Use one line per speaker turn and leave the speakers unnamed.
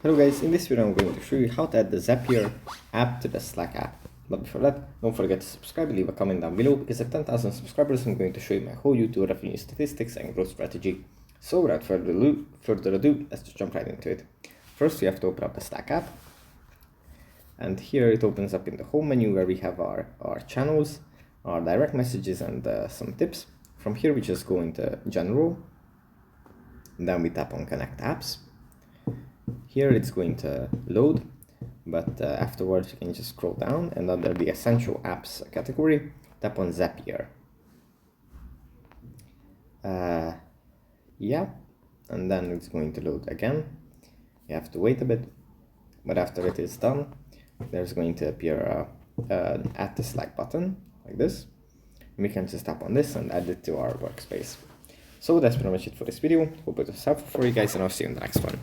Hello guys, in this video I'm going to show you how to add the Zeppier app to the Slack app. But before that, don't forget to subscribe and leave a comment down below, because at 10,000 subscribers I'm going to show you my whole YouTube revenue statistics and growth strategy. So without further ado, let's just jump right into it. First we have to open up the Slack app. And here it opens up in the home menu where we have our channels, our direct messages and some tips. From here we just go into general, and then we tap on connect apps. Here it's going to load, but afterwards you can just scroll down, and under the essential apps category, tap on Zeppier. Yeah, and then it's going to load again. You have to wait a bit, but after it is done, there's going to appear add to Slack button like this. And we can just tap on this and add it to our workspace. So that's pretty much it for this video. Hope it was helpful for you guys, and I'll see you in the next one.